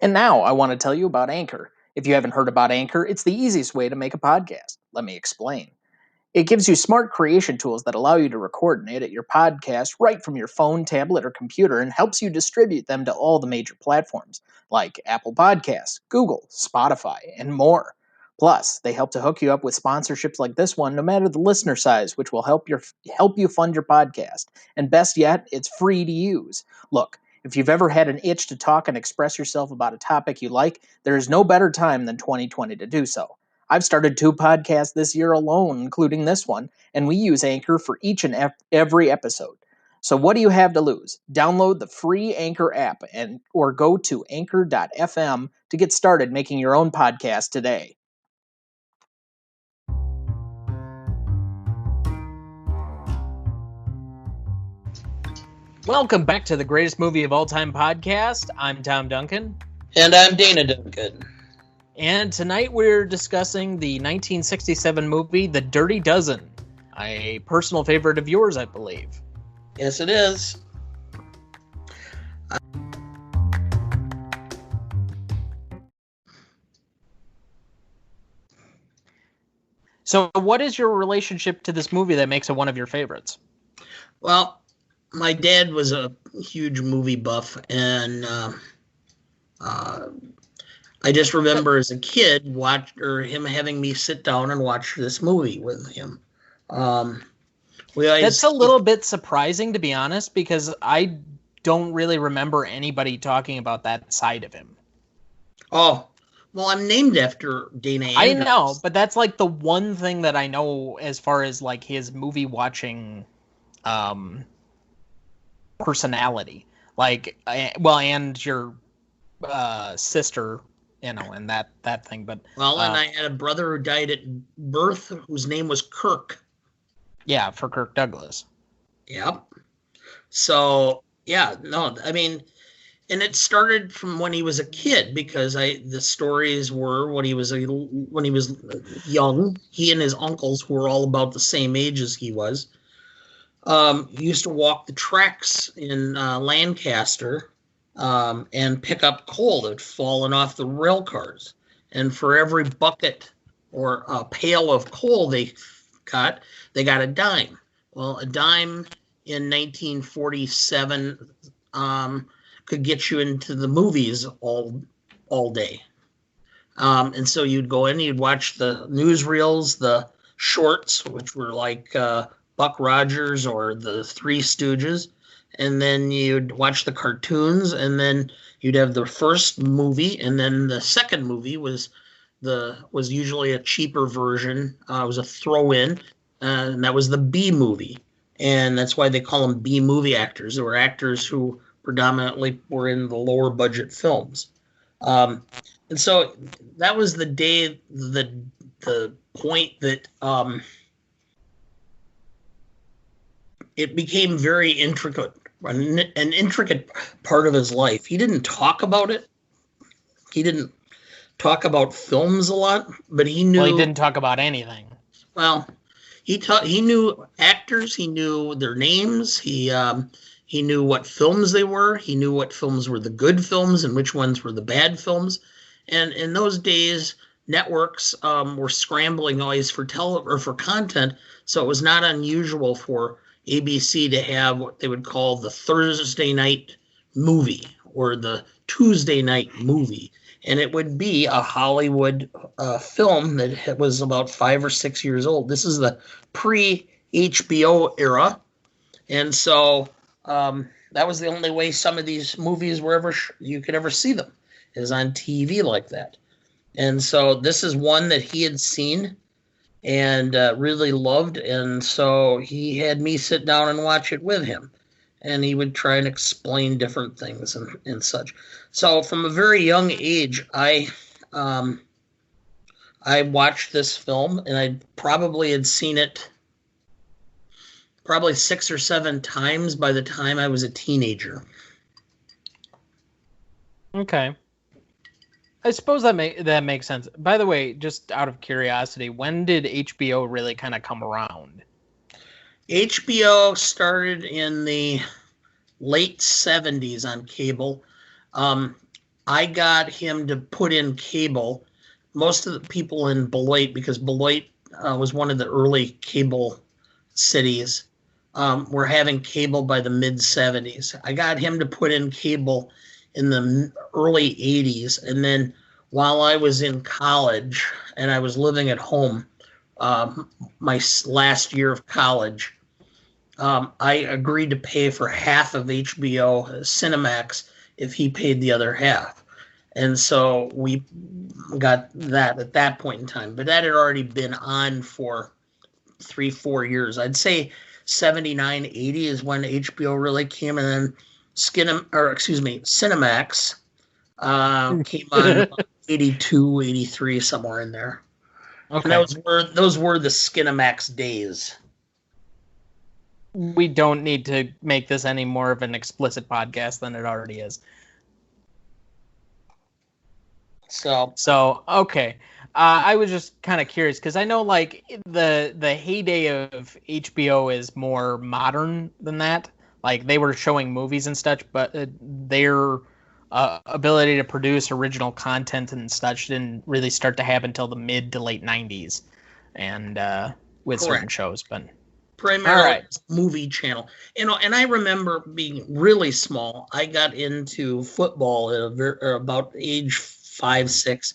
And now I want to tell you about Anchor. If you haven't heard about Anchor, it's the easiest way to make a podcast. Let me explain. It gives you smart creation tools that allow you to record and edit your podcast right from your phone, tablet, or computer and helps you distribute them to all the major platforms like Apple Podcasts, Google, Spotify, and more. Plus, they help to hook you up with sponsorships like this one, no matter the listener size, which will help you fund your podcast. And best yet, it's free to use. Look, if you've ever had an itch to talk and express yourself about a topic you like, there is no better time than 2020 to do so. I've started 2 podcasts this year alone, including this one, and we use Anchor for each and every episode. So what do you have to lose? Download the free Anchor app or go to anchor.fm to get started making your own podcast today. Welcome back to the Greatest Movie of All Time podcast. I'm Tom Duncan. And I'm Dana Duncan. And tonight we're discussing the 1967 movie The Dirty Dozen, a personal favorite of yours, I believe. Yes, it is. So what is your relationship to this movie that makes it one of your favorites? Well, my dad was a huge movie buff, and I just remember as a kid him having me sit down and watch this movie with him. That's a little bit surprising, to be honest, because I don't really remember anybody talking about that side of him. Oh, well, I'm named after Dana Andrews. I know, but that's like the one thing that I know as far as like his movie watching personality. Like, well, and your sister, you know, and that thing. But well, and I had a brother who died at birth whose name was Kirk. Yeah, for Kirk Douglas. Yep. So yeah, no, I mean, and it started from when he was a kid because the stories were when he was young. He and his uncles, who were all about the same age as he was, used to walk the tracks in Lancaster and pick up coal that had fallen off the rail cars. And for every bucket or a pail of coal they got a dime. Well, a dime in 1947 could get you into the movies all day. And so you'd go in, you'd watch the newsreels, the shorts, which were like Buck Rogers or the Three Stooges, and then you'd watch the cartoons, and then you'd have the first movie, and then the second movie was usually a cheaper version. It was a throw-in, and that was the B movie, and that's why they call them B movie actors. They were actors who predominantly were in the lower budget films, and so that was the day, the point that it became very intricate, an intricate part of his life. He didn't talk about it. He didn't talk about films a lot, but he knew. Well, he didn't talk about anything. Well, he knew actors. He knew their names. He knew what films they were. He knew what films were the good films and which ones were the bad films. And in those days, networks were scrambling always for content, so it was not unusual for ABC to have what they would call the Thursday night movie or the Tuesday night movie. And it would be a Hollywood film that was about 5 or 6 years old. This is the pre-HBO era. And so that was the only way some of these movies were you could ever see them, is on TV like that. And so this is one that he had seen and really loved, and so he had me sit down and watch it with him, and he would try and explain different things and such. So from a very young age, I watched this film, and I probably had seen it probably 6 or 7 times by the time I was a teenager. Okay. I suppose that makes sense. By the way, just out of curiosity, when did HBO really kind of come around? HBO started in the late 70s on cable. I got him to put in cable. Most of the people in Beloit, because Beloit was one of the early cable cities, were having cable by the mid 70s. I got him to put in cable in the early 80s. And then while I was in college and I was living at home, my last year of college, I agreed to pay for half of HBO Cinemax if he paid the other half. And so we got that at that point in time. But that had already been on for 3-4 years. I'd say 79, 80 is when HBO really came, and then Cinemax came on 82, 83, somewhere in there. Okay. And those were the Skinamax days. We don't need to make this any more of an explicit podcast than it already is. So okay. I was just kind of curious because I know like the heyday of HBO is more modern than that. Like they were showing movies and such, but their ability to produce original content and such didn't really start to happen until the mid to late 90s, and with certain shows. But primarily movie channel, and I remember being really small. I got into football at about age 5, 6.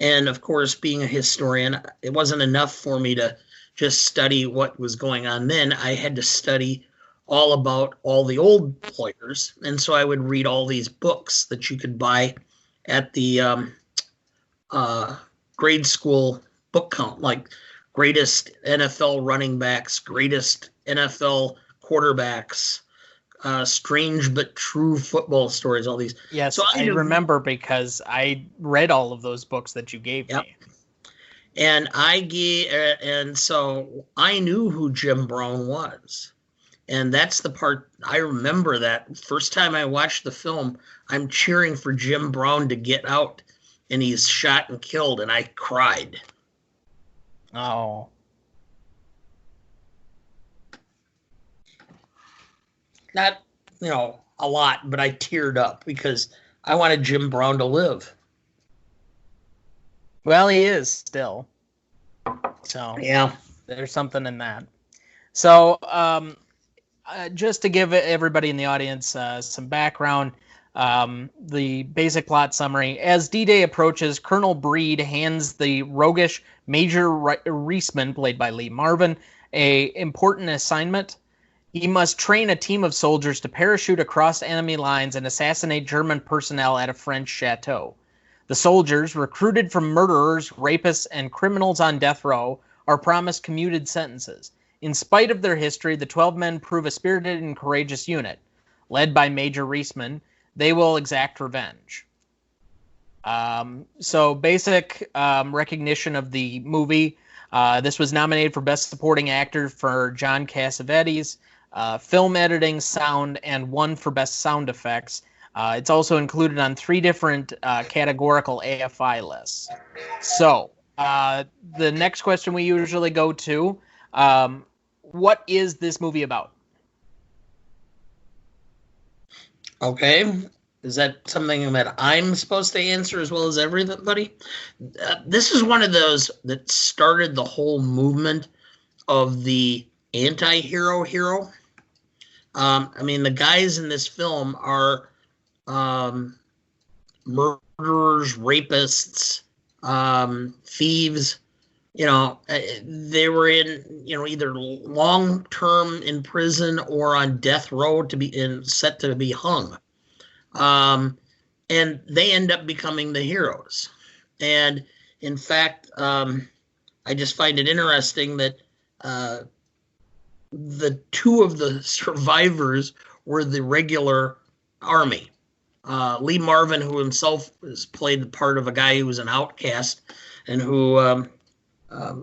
And of course, being a historian, it wasn't enough for me to just study what was going on then. I had to study all about all the old players. And so I would read all these books that you could buy at the grade school book count, like greatest NFL running backs, greatest NFL quarterbacks, strange but true football stories, all these. Yes, so I remember because I read all of those books that you gave me. And so I knew who Jim Brown was. And that's the part I remember. That first time I watched the film, I'm cheering for Jim Brown to get out, and he's shot and killed, and I cried. Oh. Not, a lot, but I teared up because I wanted Jim Brown to live. Well, he is still. So yeah, there's something in that. So just to give everybody in the audience some background, the basic plot summary: as D-Day approaches, Colonel Breed hands the roguish Major Reisman, played by Marvin, a important assignment. He must train a team of soldiers to parachute across enemy lines and assassinate German personnel at a French chateau. The soldiers, recruited from murderers, rapists, and criminals on death row, are promised commuted sentences. In spite of their history, the 12 men prove a spirited and courageous unit. Led by Major Reisman, they will exact revenge. So basic recognition of the movie. This was nominated for Best Supporting Actor for John Cassavetes, film editing, sound, and one for Best Sound Effects. It's also included on 3 different categorical AFI lists. So the next question we usually go to, what is this movie about? Okay. Is that something that I'm supposed to answer as well as everybody? This is one of those that started the whole movement of the anti-hero hero. The guys in this film are murderers, rapists, thieves. They were in, either long term in prison or on death row set to be hung. And they end up becoming the heroes. And in fact, I just find it interesting that the 2 of the survivors were the regular army. Marvin, who himself has played the part of a guy who was an outcast and who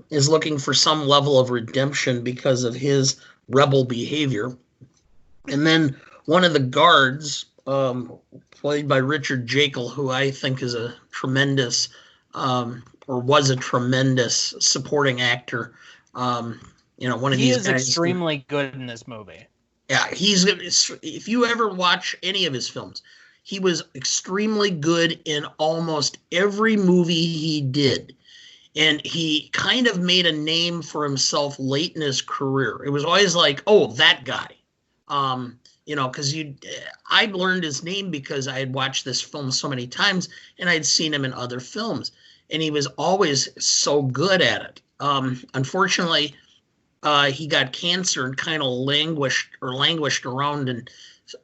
is looking for some level of redemption because of his rebel behavior. And then one of the guards, played by Richard Jekyll, who I think is a tremendous, or was a tremendous supporting actor. One of these guys. He is extremely good in this movie. Yeah, if you ever watch any of his films, he was extremely good in almost every movie he did. And he kind of made a name for himself late in his career. It was always like, oh, that guy. Because I learned his name because I had watched this film so many times and I'd seen him in other films. And he was always so good at it. Unfortunately, he got cancer and kind of languished around and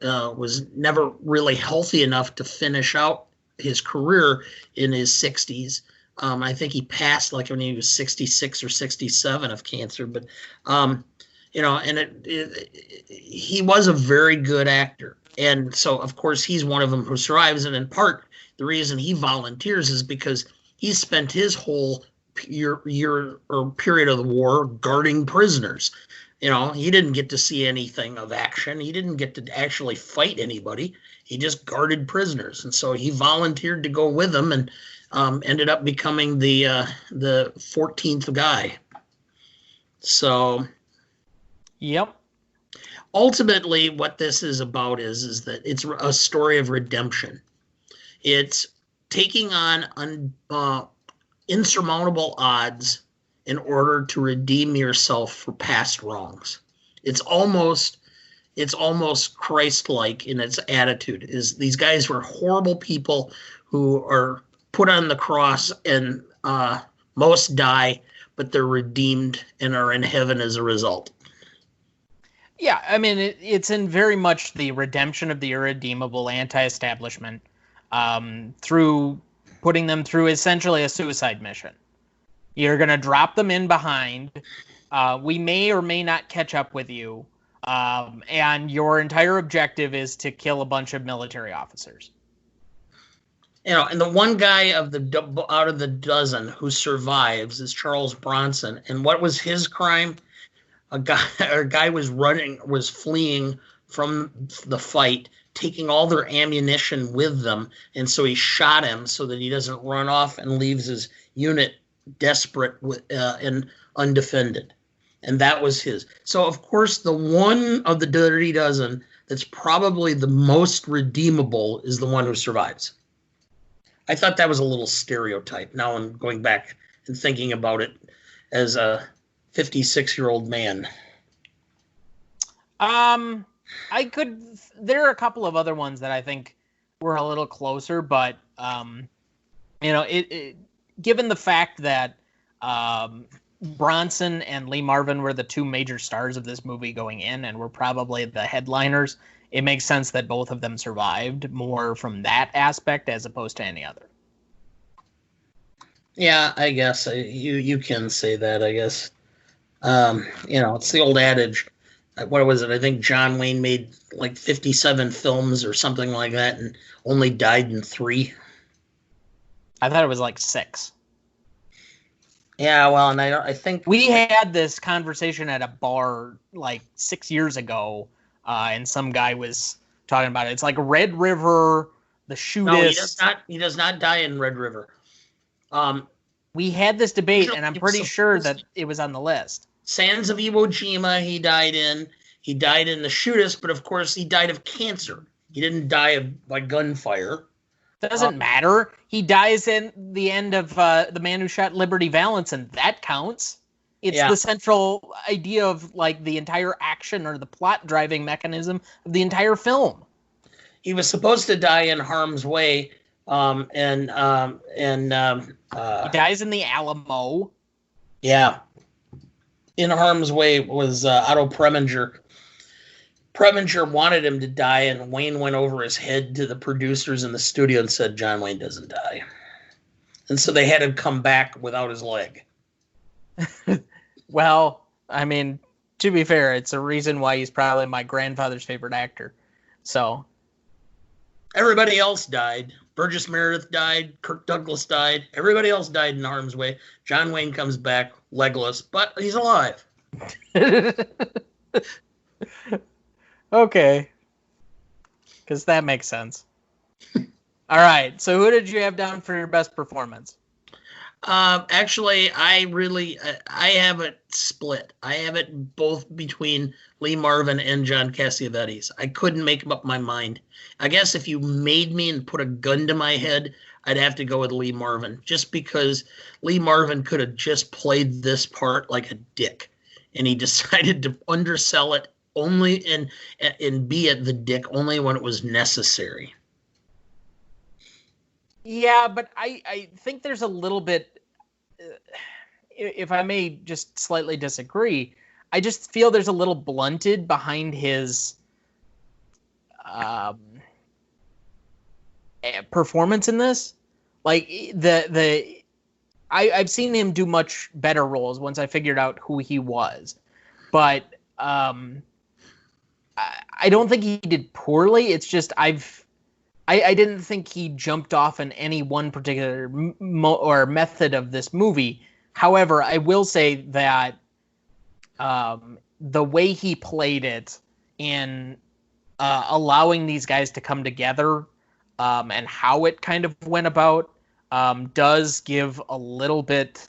was never really healthy enough to finish out his career in his 60s. I think he passed like when he was 66 or 67 of cancer, but he was a very good actor. And so, of course, he's one of them who survives. And in part, the reason he volunteers is because he spent his whole year or period of the war guarding prisoners. He didn't get to see anything of action. He didn't get to actually fight anybody. He just guarded prisoners. And so he volunteered to go with them and ended up becoming the 14th guy. So, yep. Ultimately, what this is about is that it's a story of redemption. It's taking on insurmountable odds in order to redeem yourself for past wrongs. It's almost Christ-like in its attitude. Is these guys were horrible people who are put on the cross and most die, but they're redeemed and are in heaven as a result. Yeah, I mean, it's in very much the redemption of the irredeemable anti-establishment through putting them through essentially a suicide mission. You're going to drop them in behind. We may or may not catch up with you. And your entire objective is to kill a bunch of military officers. And the one guy out of the dozen who survives is Charles Bronson. And what was his crime? A guy was fleeing from the fight, taking all their ammunition with them, and so he shot him so that he doesn't run off and leaves his unit desperate and undefended. And that was his. So, of course, the one of the dirty dozen that's probably the most redeemable is the one who survives. I thought that was a little stereotype. Now I'm going back and thinking about it as a 56-year-old man. There are a couple of other ones that I think were a little closer, but, given the fact that Bronson and Lee Marvin were the two major stars of this movie going in and were probably the headliners, it makes sense that both of them survived more from that aspect as opposed to any other. Yeah, I guess you can say that, I guess. It's the old adage. What was it? I think John Wayne made like 57 films or something like that and only died in 3. I thought it was like 6. Yeah, well, and I think we had this conversation at a bar like 6 years ago, and some guy was talking about it. It's like Red River, the Shootist. No, he does not die in Red River. We had this debate, and I'm pretty sure that it was on the list. Sands of Iwo Jima, he died in. He died in the Shootist, but of course he died of cancer. He didn't die by gunfire. Doesn't matter. He dies in the end of The Man Who Shot Liberty Valance, and that counts. It's the central idea of like the entire action or the plot driving mechanism of the entire film. He was supposed to die in harm's way, he dies in the Alamo. Yeah. In harm's way was Otto Preminger. Preminger wanted him to die, and Wayne went over his head to the producers in the studio and said, John Wayne doesn't die. And so they had him come back without his leg. Well, I mean, to be fair, it's a reason why he's probably my grandfather's favorite actor. So everybody else died. Burgess Meredith died. Kirk Douglas died. Everybody else died in harm's way. John Wayne comes back legless, but he's alive. Okay. Because that makes sense. All right. So who did you have down for your best performance? Actually, I have it split. I have it both between Lee Marvin and John Cassavetes. I couldn't make up my mind. I guess if you made me and put a gun to my head, I'd have to go with Lee Marvin, just because Lee Marvin could have just played this part like a dick, and he decided to undersell it only and be at the dick only when it was necessary. Yeah, but I think there's a little bit, if I may just slightly disagree, I just feel there's a little blunted behind his performance in this. Like I've seen him do much better roles once I figured out who he was, but I don't think he did poorly. It's just I didn't think he jumped off in any one particular or method of this movie. However, I will say that the way he played it in allowing these guys to come together and how it kind of went about does give a little bit.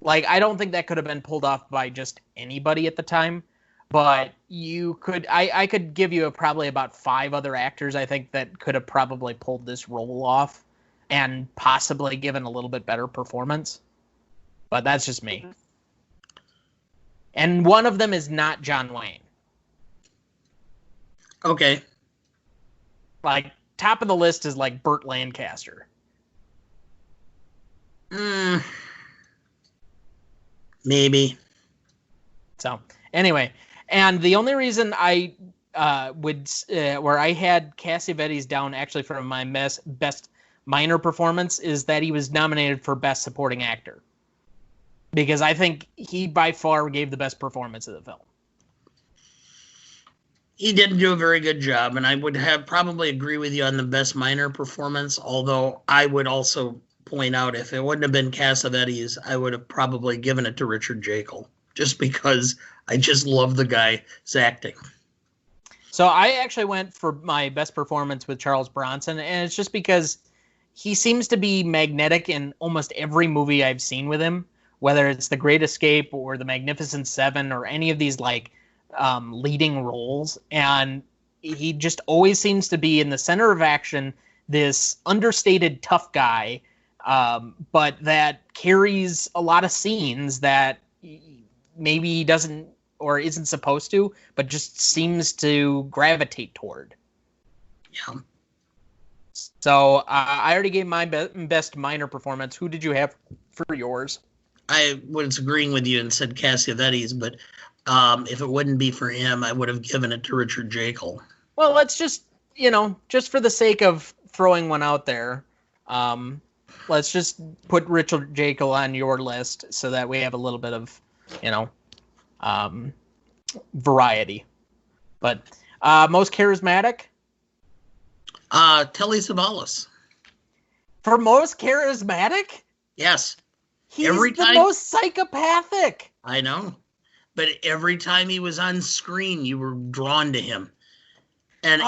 Like, I don't think that could have been pulled off by just anybody at the time. But you could, I could give you probably about 5 other actors, I think, that could have probably pulled this role off and possibly given a little bit better performance. But that's just me. And one of them is not John Wayne. Okay. Like, top of the list is like Burt Lancaster. Maybe. So, anyway. And the only reason I where I had Cassavetes down actually for my best minor performance is that he was nominated for Best Supporting Actor. Because I think he by far gave the best performance of the film. He didn't do a very good job, and I would have probably agree with you on the best minor performance, although I would also point out if it wouldn't have been Cassavetes, I would have probably given it to Richard Jekyll, just because I just love the guy's acting. So I actually went for my best performance with Charles Bronson, and it's just because he seems to be magnetic in almost every movie I've seen with him, whether it's The Great Escape or The Magnificent Seven or any of these like leading roles. And he just always seems to be in the center of action, this understated tough guy, but that carries a lot of scenes that maybe he doesn't or isn't supposed to, but just seems to gravitate toward. Yeah. So I already gave my best minor performance. Who did you have for yours? I was agreeing with you and said Cassavetes, but if it wouldn't be for him, I would have given it to Richard Jekyll. Well, let's just, just for the sake of throwing one out there, let's just put Richard Jekyll on your list so that we have a little bit of, variety. But most charismatic? Telly Savalas. For most charismatic? Yes. He's the most psychopathic. I know. But every time he was on screen, you were drawn to him. And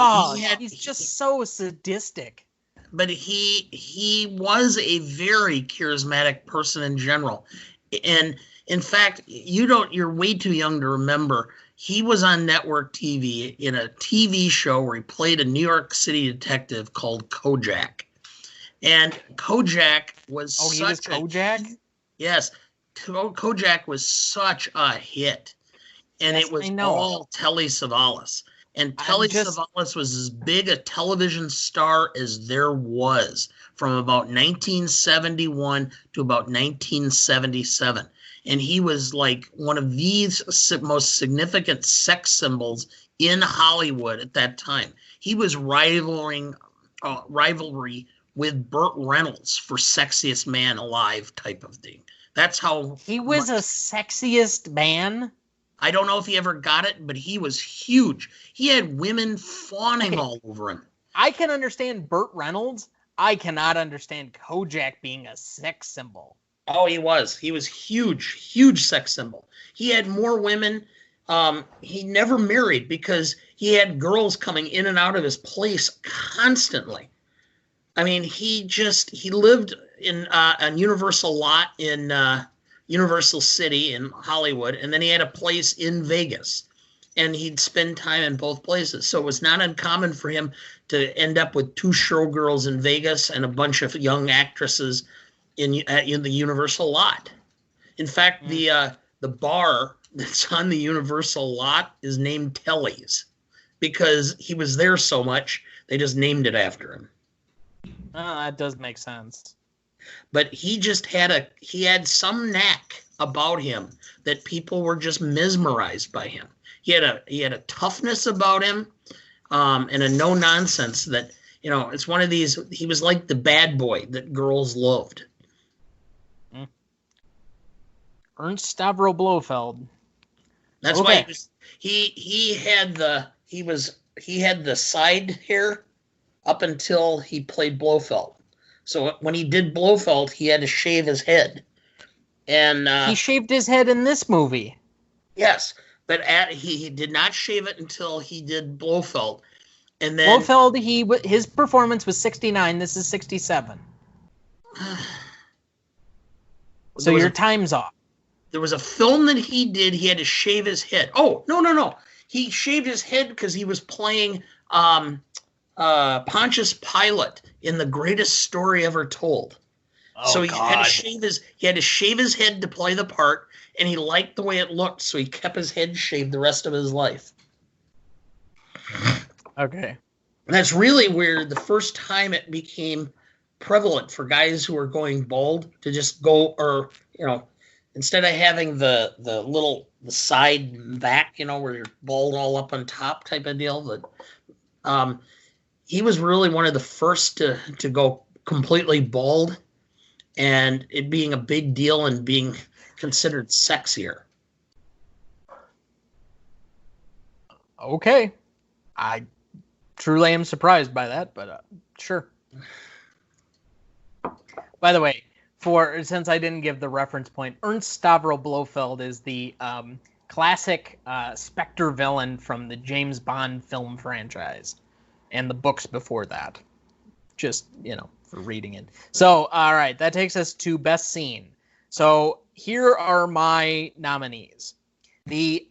he's just so sadistic. But he was a very charismatic person in general. And in fact, you're way too young to remember. He was on network TV in a TV show where he played a New York City detective called Kojak. And Kojak was he was Kojak? Yes. Kojak was such a hit. And it was all Telly Savalas. And Telly Savalas was as big a television star as there was from about 1971 to about 1977. And he was like one of these most significant sex symbols in Hollywood at that time. He was rivalry with Burt Reynolds for sexiest man alive type of thing. That's how he was a sexiest man. I don't know if he ever got it, but he was huge. He had women fawning all over him. I can understand Burt Reynolds. I cannot understand Kojak being a sex symbol. Oh, he was. He was huge sex symbol. He had more women. He never married because he had girls coming in and out of his place constantly. I mean, he lived in a Universal lot in Universal City in Hollywood, and then he had a place in Vegas, and he'd spend time in both places. So it was not uncommon for him to end up with 2 showgirls in Vegas and a bunch of young actresses in the Universal lot. In fact, the bar that's on the Universal lot is named Telly's because he was there so much, they just named it after him. Oh, that does make sense. But he had some knack about him that people were just mesmerized by him. He had a toughness about him, and a no nonsense that, it's one of these. He was like the bad boy that girls loved. Ernst Stavro Blofeld. That's why he had the side hair up until he played Blofeld. So when he did Blofeld, he had to shave his head. And he shaved his head in this movie. Yes, but he did not shave it until he did Blofeld. And then Blofeld, his performance was 69. This is 67. So your time's off. There was a film that he did. He had to shave his head. Oh, no. He shaved his head because he was playing Pontius Pilate in The Greatest Story Ever Told. Oh, so he God. had to shave his head to play the part, and he liked the way it looked, so he kept his head shaved the rest of his life. Okay. And that's really where the first time it became prevalent for guys who are going bald to just go, or instead of having the side back, where you're bald all up on top type of deal. That he was really one of the first to go completely bald, and it being a big deal and being considered sexier. Okay. I truly am surprised by that, but sure. By the way, since I didn't give the reference point, Ernst Stavro Blofeld is the classic Spectre villain from the James Bond film franchise and the books before that. Just, for reading it. So, all right, that takes us to best scene. So here are my nominees. The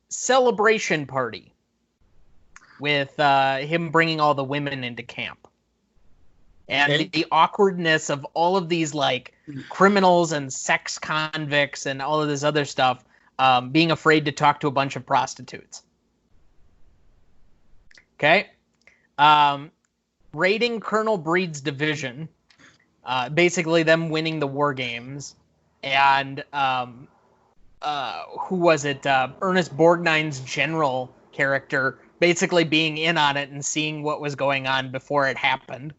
celebration party with him bringing all the women into camp. And the awkwardness of all of these, criminals and sex convicts and all of this other stuff being afraid to talk to a bunch of prostitutes. Okay? Raiding Colonel Breed's division. Basically them winning the war games. And who was it? Ernest Borgnine's general character basically being in on it and seeing what was going on before it happened.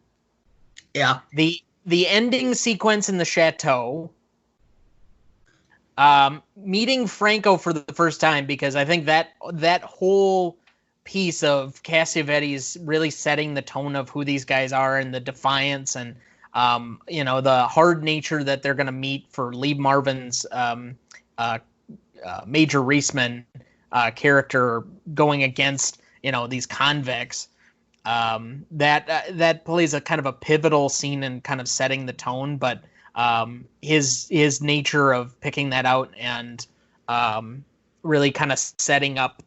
Yeah. The ending sequence in the chateau. Meeting Franco for the first time, because I think that whole piece of Cassavetes really setting the tone of who these guys are and the defiance and the hard nature that they're going to meet for Lee Marvin's Major Reisman character going against these convicts. That plays a kind of a pivotal scene in kind of setting the tone, but his nature of picking that out and really kind of setting up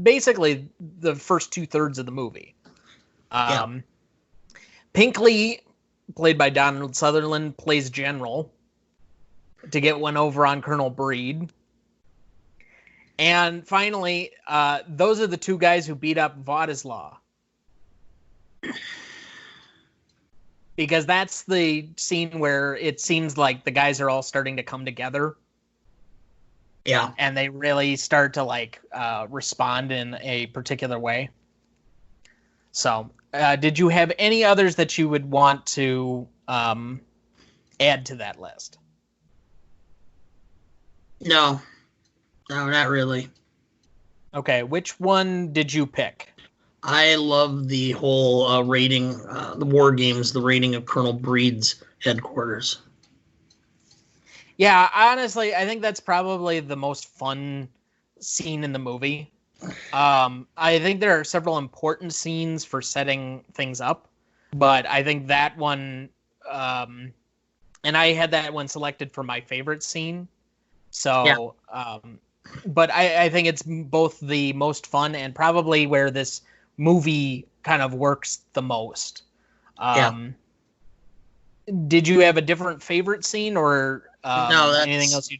basically the first 2/3 of the movie. Pinkley, played by Donald Sutherland, plays General to get one over on Colonel Breed. And finally, those are the two guys who beat up Vladislav. Because that's the scene where it seems like the guys are all starting to come together. Yeah. And they really start to respond in a particular way. So, did you have any others that you would want to add to that list? No, not really. Okay, which one did you pick? I love the whole raiding, the war games, the raiding of Colonel Breed's headquarters. Yeah, honestly, I think that's probably the most fun scene in the movie. I think there are several important scenes for setting things up. but I think that one, and I had that one selected for my favorite scene. So, but I think it's both the most fun and probably where this movie kind of works the most. Yeah. Did you have a different favorite scene or No, anything else?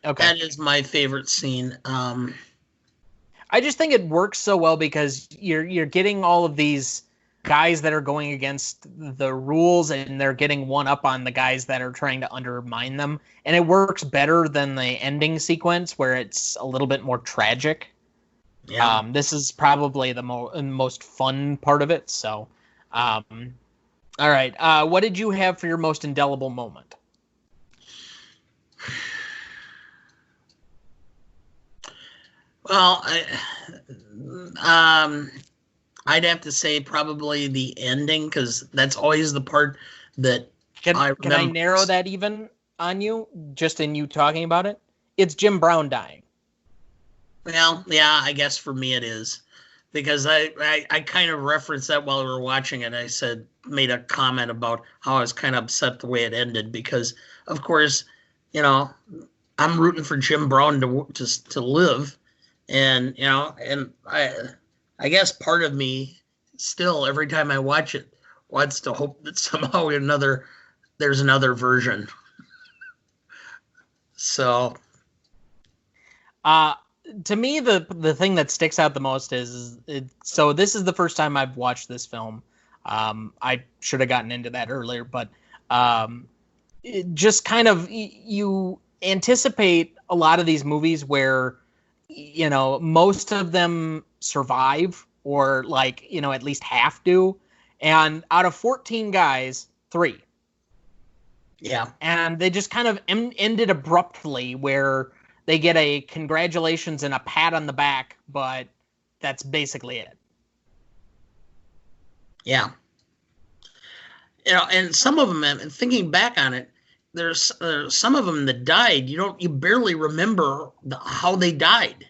Okay. That is my favorite scene. I just think it works so well because you're getting all of these guys that are going against the rules and they're getting one up on the guys that are trying to undermine them, and it works better than the ending sequence where it's a little bit more tragic. Yeah. This is probably the most fun part of it. So, all right. What did you have for your most indelible moment? Well, I'd have to say probably the ending, because that's always the part that I remember. Can I narrow that even on you, just in you talking about it? It's Jim Brown dying. Well, yeah, I guess for me it is, because I kind of referenced that while we were watching it. I made a comment about how I was kind of upset the way it ended, because of course, I'm rooting for Jim Brown to live, and and I guess part of me still, every time I watch it, wants to hope that somehow there's another version. So, to me, the thing that sticks out the most is so this is the first time I've watched this film. I should have gotten into that earlier, but it just kind of you anticipate a lot of these movies where most of them survive or at least half do, and out of 14 guys, 3. Yeah. And they just kind of ended abruptly where they get a congratulations and a pat on the back, but that's basically it. Yeah. And some of them, and thinking back on it, there's some of them that died. You barely remember how they died.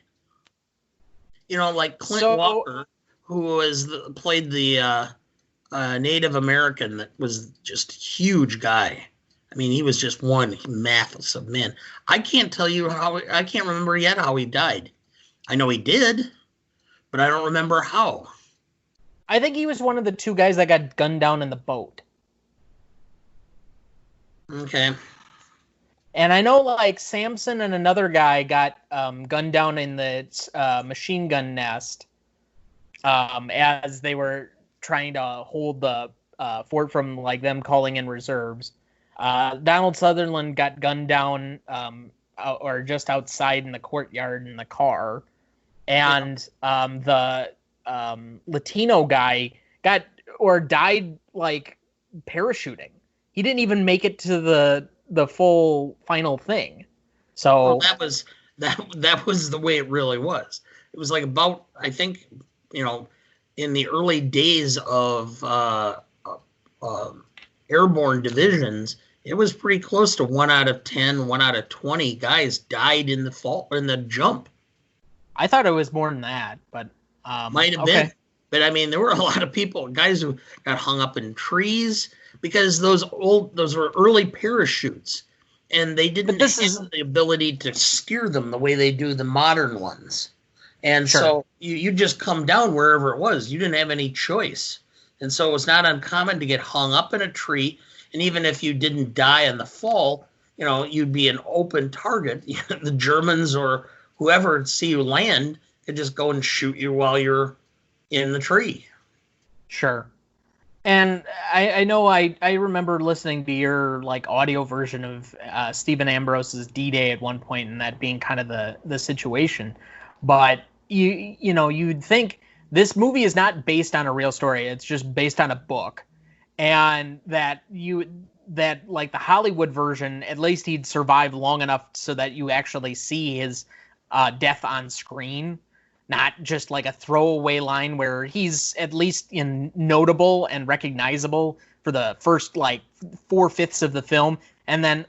Like Clint Walker, who played the Native American that was just a huge guy. I mean, he was just one massive man. I can't tell you I can't remember yet how he died. I know he did, but I don't remember how. I think he was one of the 2 guys that got gunned down in the boat. Okay. And I know Samson and another guy got gunned down in the machine gun nest as they were trying to hold the fort from them calling in reserves. Donald Sutherland got gunned down or just outside in the courtyard in the car. And the Latino guy died parachuting. He didn't even make it to the full final thing. So that was the way it really was. It was about, I think, in the early days of airborne divisions, it was pretty close to 1 out of 10, 1 out of 20 guys died in the jump. I thought it was more than that, but might have been. But I mean, there were a lot of guys who got hung up in trees because those were early parachutes, and they didn't have the ability to steer them the way they do the modern ones. And so you just come down wherever it was. You didn't have any choice. And so it was not uncommon to get hung up in a tree. And even if you didn't die in the fall, you'd be an open target. The Germans or whoever see you land could just go and shoot you while you're in the tree. Sure. And I know I remember listening to your audio version of Stephen Ambrose's D-Day at one point, and that being kind of the situation. But you'd think this movie is not based on a real story. It's just based on a book. And that the Hollywood version, at least he'd survive long enough so that you actually see his death on screen, not just a throwaway line where he's at least notable and recognizable for the first 4/5 of the film, and then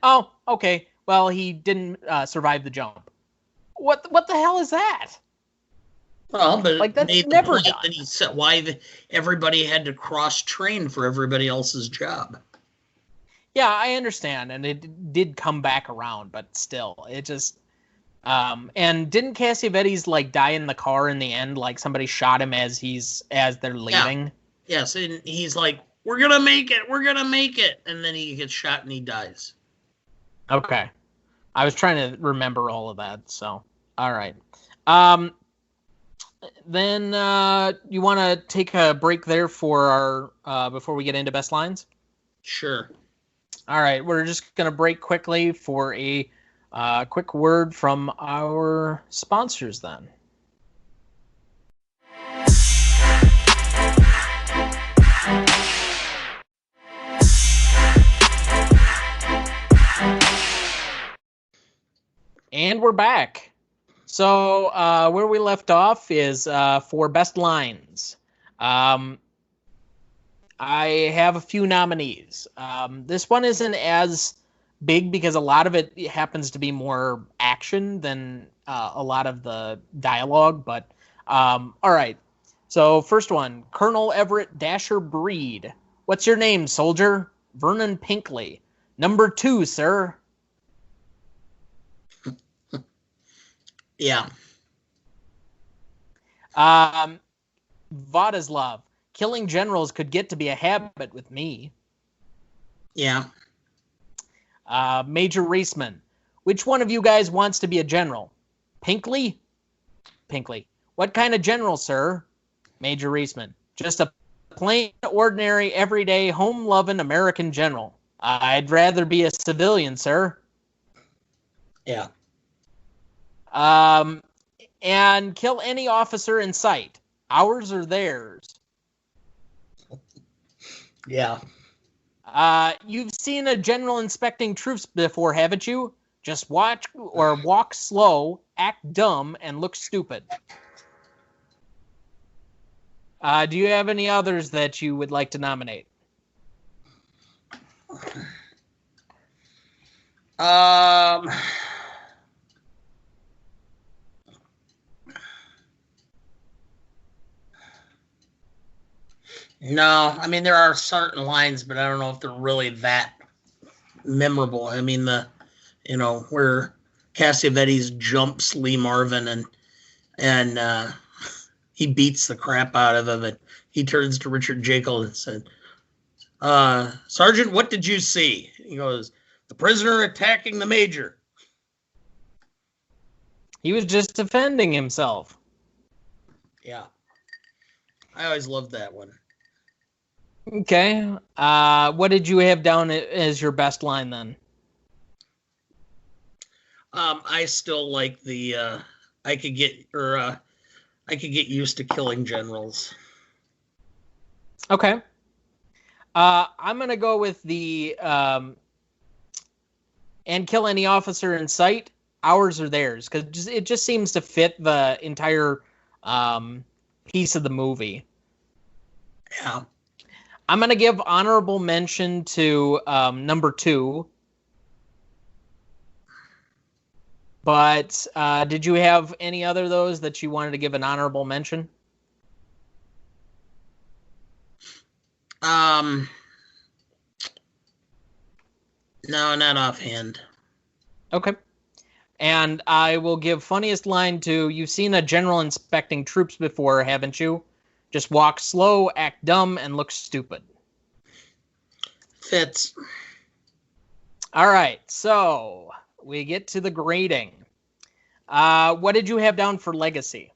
okay, well he didn't survive the jump. What the hell is that? Well, but Like, it that's made the never point done. that he said why everybody had to cross-train for everybody else's job. Yeah, I understand, and it did come back around, but still, it just. And didn't Cassavetes like die in the car in the end? Like somebody shot him as they're leaving. Yeah. Yes, and he's like, "We're gonna make it. We're gonna make it," and then he gets shot and he dies. Okay, I was trying to remember all of that. So, all right. Um, then you want to take a break there for our before we get into best lines? Sure. All right, we're just gonna break quickly for a quick word from our sponsors. Then. And we're back. So where we left off is for best lines. I have a few nominees. This one isn't as big because a lot of it happens to be more action than a lot of the dialogue. But all right. So first one, Colonel Everett Dasher Breed. What's your name, soldier? Vernon Pinkley. Number 2, sir. Yeah. Vodislav. Killing generals could get to be a habit with me. Yeah. Major Reisman. Which one of you guys wants to be a general? Pinkley? Pinkley. What kind of general, sir? Major Reisman. Just a plain, ordinary, everyday, home-loving American general. I'd rather be a civilian, sir. Yeah. And kill any officer in sight. Ours or theirs. Yeah. You've seen a general inspecting troops before, haven't you? Just watch or walk slow, act dumb, and look stupid. Do you have any others that you would like to nominate? No, I mean there are certain lines, but I don't know if they're really that memorable. I mean where Cassavetes jumps Lee Marvin and he beats the crap out of him, and he turns to Richard Jekyll and said, "Sergeant, what did you see?" He goes, "The prisoner attacking the major." He was just defending himself. Yeah, I always loved that one. Okay. What did you have down as your best line then? I still like the I could get used to killing generals. Okay. I'm going to go with the and kill any officer in sight, ours or theirs, because it just seems to fit the entire piece of the movie. Yeah. I'm going to give honorable mention to number 2. But did you have any other of those that you wanted to give an honorable mention? No, not offhand. Okay. And I will give funniest line to, you've seen a general inspecting troops before, haven't you? Just walk slow, act dumb, and look stupid. Fits. All right, so we get to the grading. What did you have down for legacy?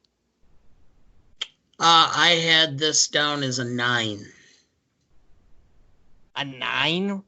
I had this down as a 9. A 9?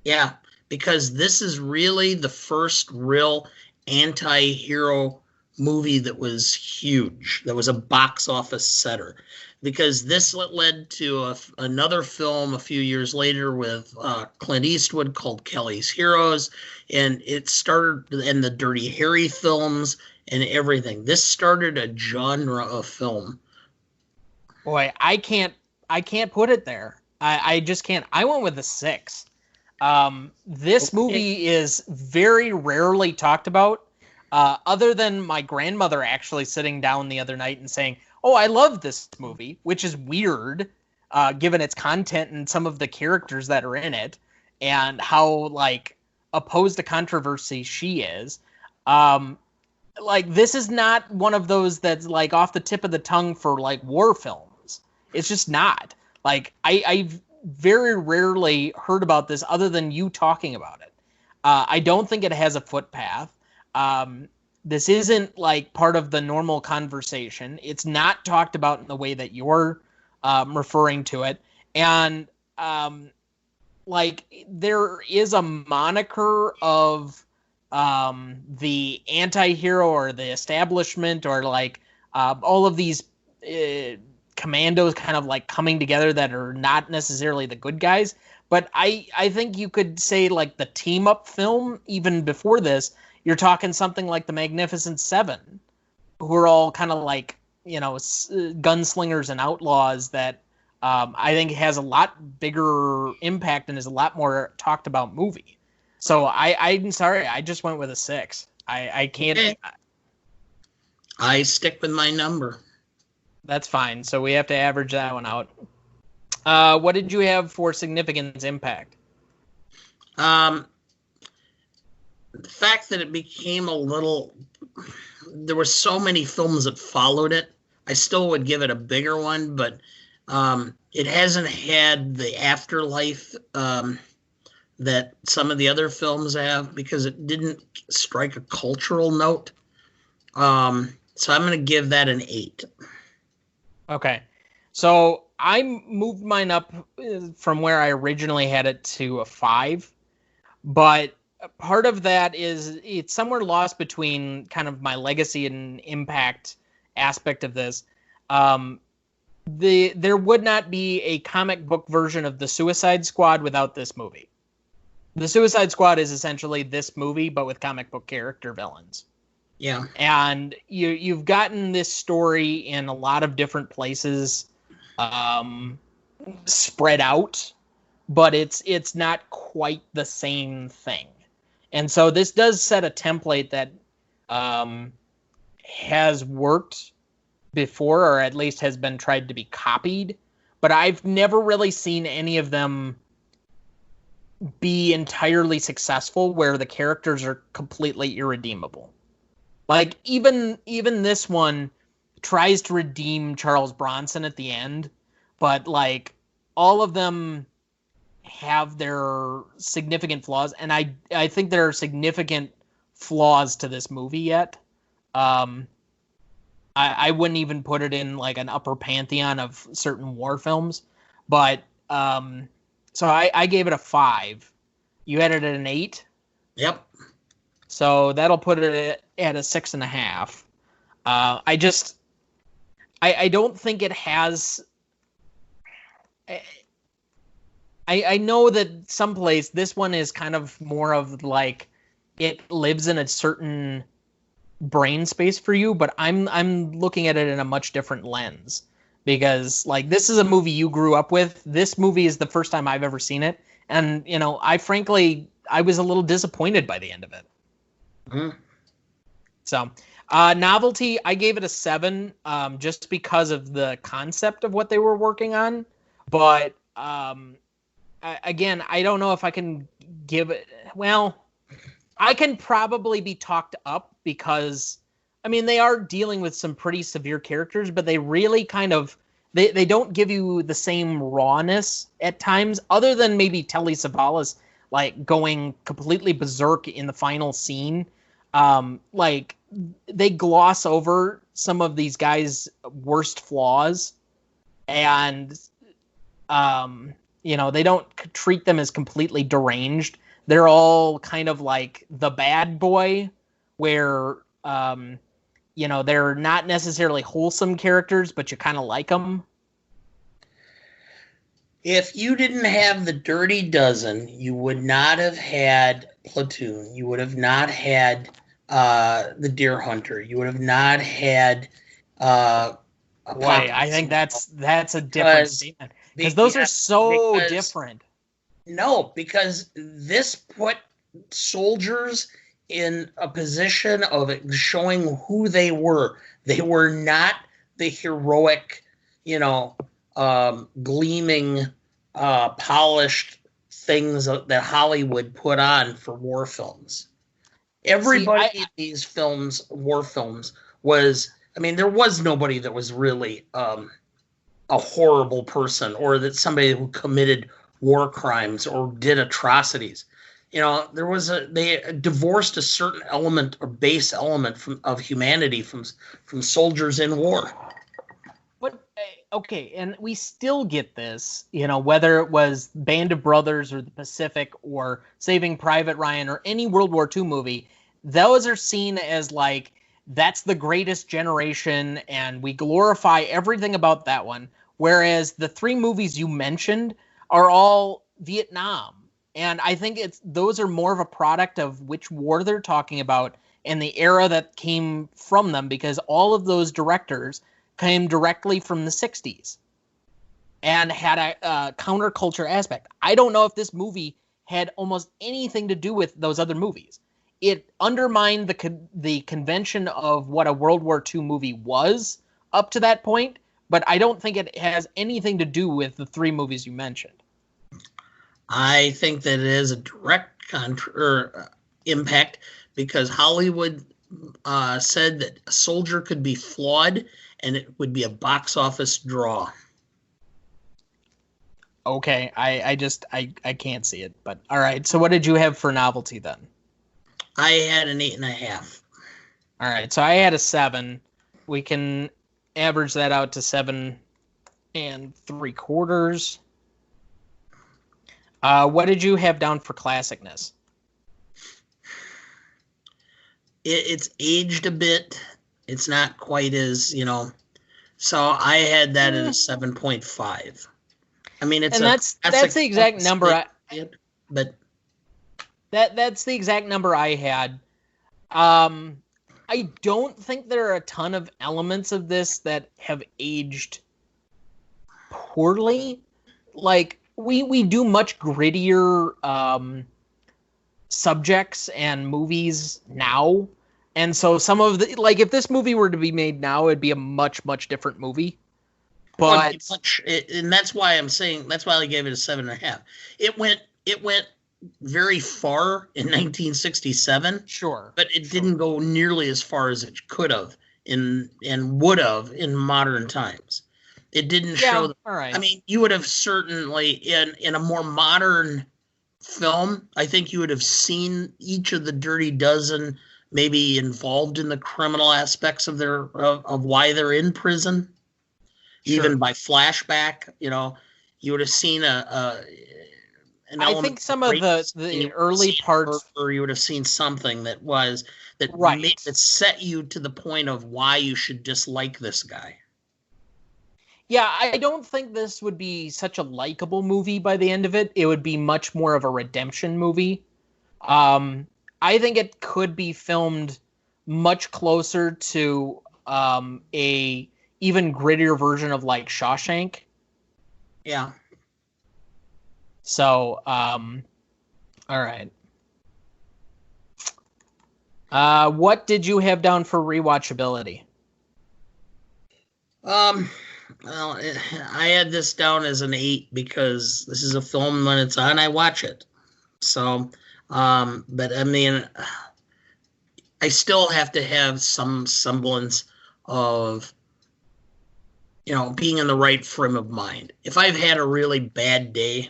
Yeah, because this is really the first real anti-hero movie that was huge, that was a box office setter. Because this led to another film a few years later with Clint Eastwood called Kelly's Heroes, and it started in the Dirty Harry films and everything. This started a genre of film. Boy, I can't put it there. I just can't. I went with a 6. This movie is very rarely talked about. Other than my grandmother actually sitting down the other night and saying, "Oh, I love this movie," which is weird, given its content and some of the characters that are in it, and how like opposed to controversy she is. Um, like this is not one of those that's like off the tip of the tongue for like war films. It's just not. Like I've very rarely heard about this other than you talking about it. I don't think it has a footpath. This isn't like part of the normal conversation. It's not talked about in the way that you're referring to it. And like there is a moniker of the anti-hero or the establishment or like all of these commandos kind of like coming together that are not necessarily the good guys. But I think you could say like the team up film, even before this, you're talking something like the Magnificent Seven, who are all kind of like, you know, gunslingers and outlaws that I think has a lot bigger impact and is a lot more talked about movie. So I'm sorry, I just went with a 6. I can't. Okay. I stick with my number. That's fine. So we have to average that one out. What did you have for significance impact? The fact that it became a little, there were so many films that followed it. I still would give it a bigger one, but it hasn't had the afterlife that some of the other films have because it didn't strike a cultural note. So I'm going to give that an 8. Okay. So I moved mine up from where I originally had it to a 5, but part of that is it's somewhere lost between kind of my legacy and impact aspect of this. There would not be a comic book version of the Suicide Squad without this movie. The Suicide Squad is essentially this movie, but with comic book character villains. Yeah. And you've gotten this story in a lot of different places, spread out, but it's not quite the same thing. And so this does set a template that has worked before, or at least has been tried to be copied. But I've never really seen any of them be entirely successful where the characters are completely irredeemable. Like even this one tries to redeem Charles Bronson at the end, but like all of them have their significant flaws, and I think there are significant flaws to this movie yet. I wouldn't even put it in like an upper pantheon of certain war films, but so I gave it a 5. You had it at an 8? Yep. So that'll put it at a 6.5. I don't think it has. I know that someplace this one is kind of more of like it lives in a certain brain space for you, but I'm looking at it in a much different lens because like this is a movie you grew up with. This movie is the first time I've ever seen it, and you know I was a little disappointed by the end of it. Mm-hmm. So novelty, I gave it a 7 just because of the concept of what they were working on, but again, I don't know if I can give it. Well, I can probably be talked up because, I mean, they are dealing with some pretty severe characters, but they really kind of, they don't give you the same rawness at times, other than maybe Telly Savalas, like, going completely berserk in the final scene. Like, they gloss over some of these guys' worst flaws, and, you know, they don't treat them as completely deranged. They're all kind of like the bad boy, where, you know, they're not necessarily wholesome characters, but you kind of like them. If you didn't have the Dirty Dozen, you would not have had Platoon. You would have not had the Deer Hunter. You would have not had. Boy, I think that's a different statement because those are so different. No, because this put soldiers in a position of showing who they were. They were not the heroic, gleaming, polished things that Hollywood put on for war films. Everybody in these films, war films, was, there was nobody that was really a horrible person, or that somebody who committed war crimes or did atrocities. They divorced a certain element or base element of humanity from soldiers in war. But okay, and we still get this, whether it was Band of Brothers or The Pacific or Saving Private Ryan or any World War II movie, those are seen as like, that's the greatest generation, and we glorify everything about that one. Whereas the three movies you mentioned are all Vietnam. And I think those are more of a product of which war they're talking about and the era that came from them, because all of those directors came directly from the 60s and had a counterculture aspect. I don't know if this movie had almost anything to do with those other movies. It undermined the convention of what a World War II movie was up to that point, but I don't think it has anything to do with the three movies you mentioned. I think that it is a direct impact, because Hollywood said that a soldier could be flawed and it would be a box office draw. Okay, I can't see it, but all right. So what did you have for novelty then? I had an 8.5. All right, so I had a 7. We can average that out to 7 3/4. What did you have down for classicness? It's aged a bit. It's not quite as, so I had that at a 7.5. That's the exact number. But that's the exact number I had. I don't think there are a ton of elements of this that have aged poorly. Like, we do much grittier subjects and movies now. And so some of the, like, if this movie were to be made now, it'd be a much, much different movie. But and that's why I'm saying, that's why I gave it a 7.5. It went very far in 1967. Sure. But it didn't go nearly as far as it could have and would have in modern times. It didn't show. All right. You would have certainly in a more modern film, I think you would have seen each of the Dirty Dozen maybe involved in the criminal aspects of of why they're in prison, even by flashback. You would have seen an I think some of the early parts, or you would have seen something that set you to the point of why you should dislike this guy. Yeah, I don't think this would be such a likable movie by the end of it. It would be much more of a redemption movie. I think it could be filmed much closer to a even grittier version of like Shawshank. Yeah. So, all right. What did you have down for rewatchability? Well, I had this down as an 8 because this is a film, when it's on, I watch it. So, but I still have to have some semblance of, being in the right frame of mind. If I've had a really bad day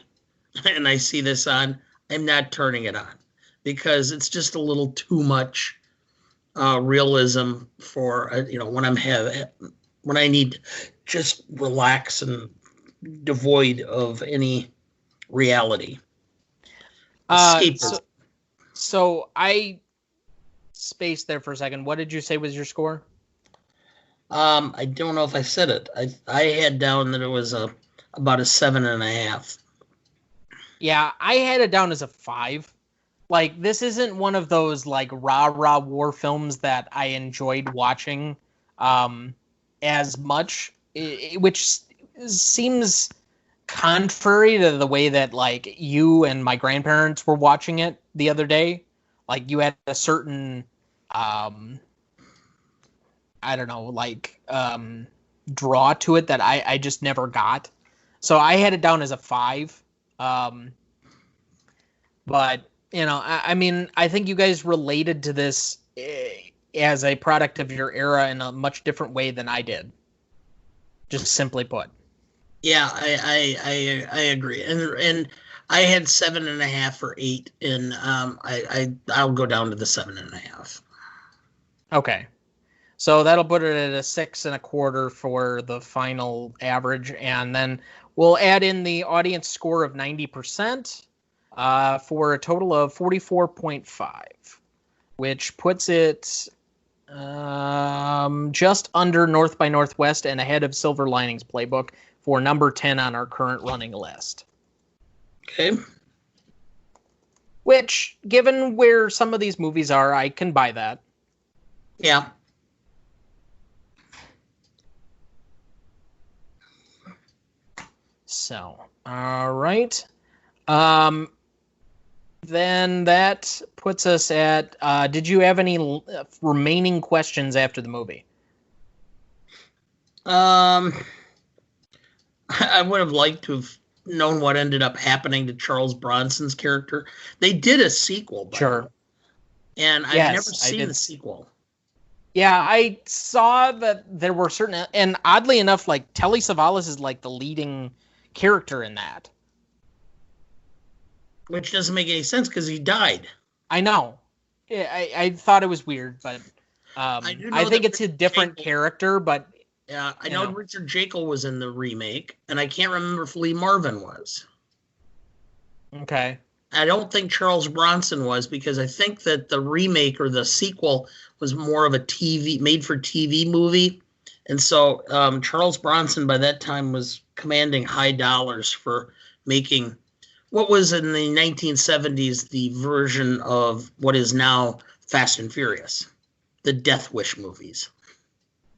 and I see this on, I'm not turning it on, because it's just a little too much realism for, when I need to just relax and devoid of any reality. So I spaced there for a second. What did you say was your score? I don't know if I said it. I had down that it was about a 7.5. Yeah, I had it down as a 5. Like, this isn't one of those like rah-rah war films that I enjoyed watching as much, which seems contrary to the way that like you and my grandparents were watching it the other day. Like you had a certain, I don't know, like draw to it that I just never got. So I had it down as a 5. But, you know, I mean, I think you guys related to this as a product of your era in a much different way than I did. Just simply put. Yeah, I agree. And I had 7.5 or 8, and I'll go down to the 7.5. Okay. So that'll put it at a 6.25 for the final average, and then we'll add in the audience score of 90%. For a total of 44.5, which puts it just under North by Northwest and ahead of Silver Linings Playbook for number 10 on our current running list. Okay. Which, given where some of these movies are, I can buy that. Yeah. So, all right. Then that puts us at, did you have any remaining questions after the movie? I would have liked to have known what ended up happening to Charles Bronson's character. They did a sequel, Sure. And I've never seen the sequel. Yeah, I saw that there were certain, and oddly enough, like Telly Savalas is like the leading character in that. Which doesn't make any sense because he died. I know. I thought it was weird, but I think it's a different character, but... Yeah, I know Richard Jekyll was in the remake, and I can't remember if Lee Marvin was. Okay. I don't think Charles Bronson was, because I think that the remake or the sequel was more of a made-for-TV movie. And so Charles Bronson by that time was commanding high dollars for making what was in the 1970s the version of what is now Fast and Furious, the Death Wish movies.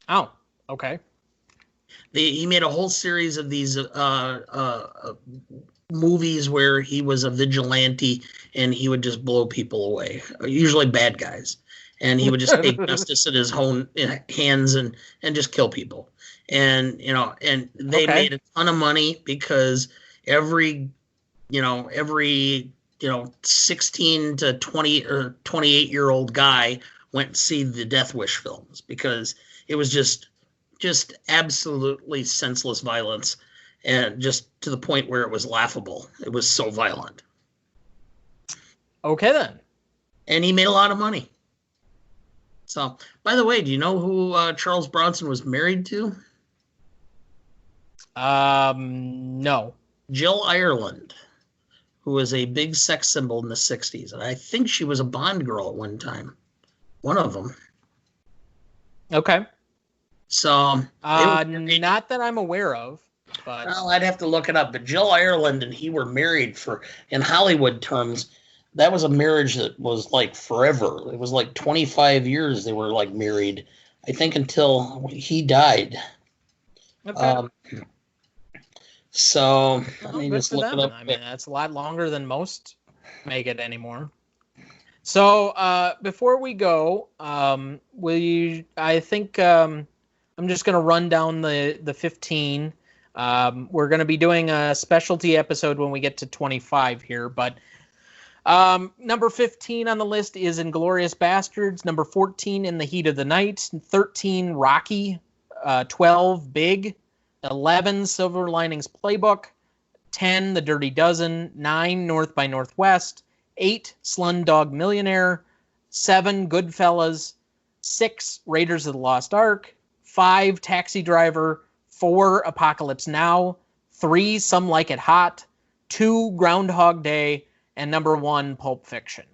Oh, okay. He made a whole series of these movies where he was a vigilante and he would just blow people away, usually bad guys. And he would just take justice in his own hands and just kill people. And, and they made a ton of money because every 16 to 20 or 28-year-old guy went and see the Death Wish films because it was just absolutely senseless violence, and just to the point where it was laughable. It was so violent. Okay, then. And he made a lot of money. So, by the way, do you know who Charles Bronson was married to? No. Jill Ireland, who was a big sex symbol in the 60s. And I think she was a Bond girl at one time. One of them. Okay. So, not that I'm aware of, but... Well, I'd have to look it up. But Jill Ireland and he were married for, in Hollywood terms, that was a marriage that was like forever. It was like 25 years they were like married, I think, until he died. Okay. So let me just look it up. I mean, that's a lot longer than most make it anymore. So before we go, I think I'm just going to run down the 15. We're going to be doing a specialty episode when we get to 25 here, but number 15 on the list is Inglourious Bastards. Number 14, In the Heat of the Night. 13, Rocky. 12, Big. 11, Silver Linings Playbook. 10, The Dirty Dozen. 9, North by Northwest. 8, Slumdog Millionaire. 7, Goodfellas. 6, Raiders of the Lost Ark. 5, Taxi Driver. 4, Apocalypse Now. 3, Some Like It Hot. 2, Groundhog Day. And number 1, Pulp Fiction.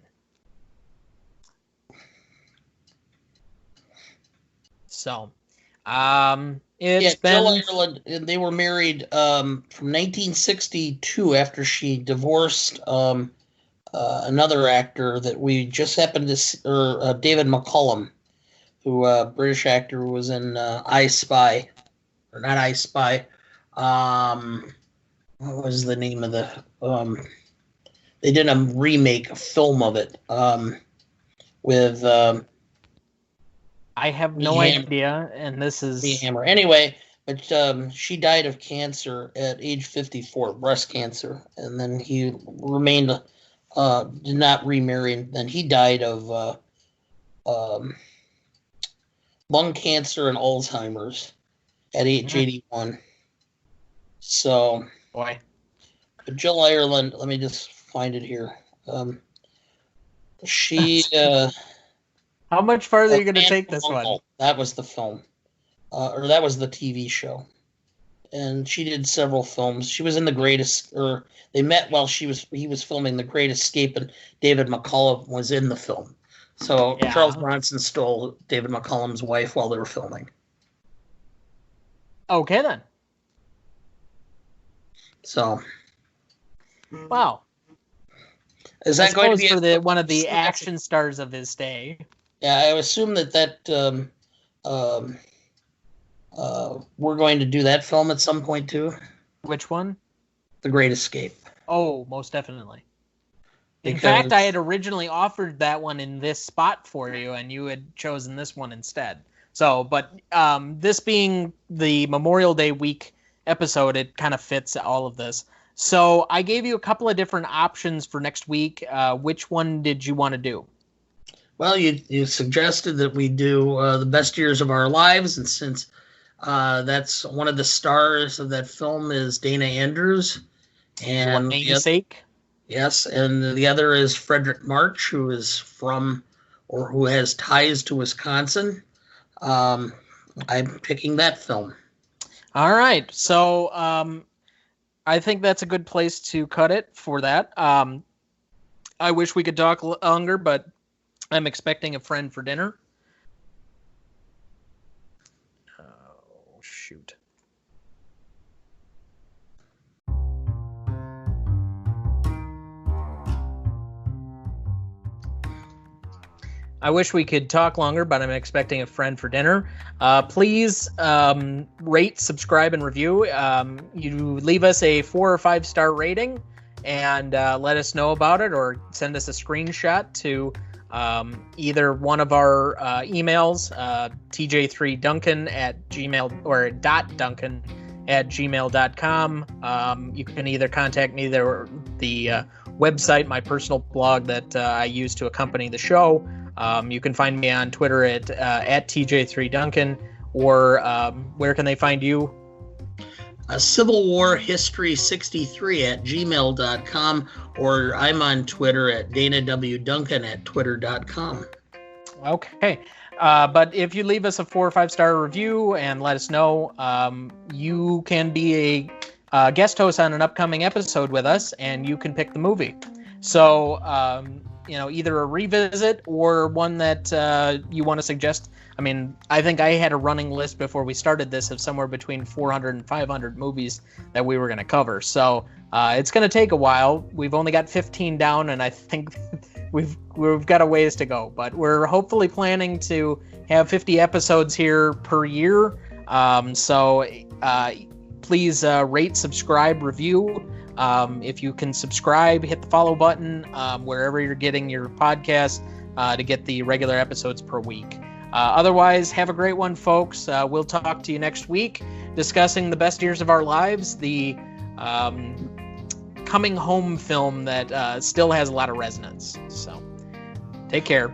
So, it's been... Jill Ireland, they were married from 1962 after she divorced another actor that we just happened to see, David McCullum, who British actor who was in I Spy, or not I Spy. What was the name of the... they did a remake, a film of it. with I have no idea, and this is the Hammer. Anyway, but she died of cancer at age 54, breast cancer, and then he remained, did not remarry, and then he died of lung cancer and Alzheimer's at age 81. So, boy. But Jill Ireland, let me just find it here. She. How much farther are you going to take this one? That was the film, or that was the TV show, and she did several films. She was in The Greatest, or they met while he was filming The Great Escape, and David McCallum was in the film. So yeah. Charles Bronson stole David McCallum's wife while they were filming. Okay, then. So. Wow. Is that going to be for one of the action stars of his day? Yeah, I assume that we're going to do that film at some point too. Which one? The Great Escape. Oh, most definitely. In fact, I had originally offered that one in this spot for you, and you had chosen this one instead. So, but this being the Memorial Day week episode, it kind of fits all of this. So I gave you a couple of different options for next week. Which one did you want to do? Well, you suggested that we do the best years of our lives, and since that's one of the stars of that film is Dana Andrews, and namesake. Yes, and the other is Frederick March, who is from or who has ties to Wisconsin. I'm picking that film. All right, so I think that's a good place to cut it for that. I wish we could talk longer, but I'm expecting a friend for dinner. Oh, shoot. I wish we could talk longer, but I'm expecting a friend for dinner. Please rate, subscribe, and review. You leave us a 4 or 5 star rating and let us know about it, or send us a screenshot to either one of our emails, tj3duncan@gmail or .duncan@gmail.com. You can either contact me there or the website, my personal blog that I use to accompany the show. You can find me on Twitter at tj3duncan, or where can they find you? Civil War History 63 @gmail.com, or I'm on Twitter at Dana W. Duncan @twitter.com. Okay. But if you leave us a 4 or 5 star review and let us know, you can be a guest host on an upcoming episode with us, and you can pick the movie. So, either a revisit or one that you want to suggest. I mean, I think I had a running list before we started this of somewhere between 400 and 500 movies that we were going to cover. So it's going to take a while. We've only got 15 down, and I think we've got a ways to go. But we're hopefully planning to have 50 episodes here per year. So please rate, subscribe, review. If you can subscribe, hit the follow button wherever you're getting your podcast to get the regular episodes per week. Otherwise, have a great one, folks. We'll talk to you next week discussing the best years of our lives, the coming home film that still has a lot of resonance. So take care.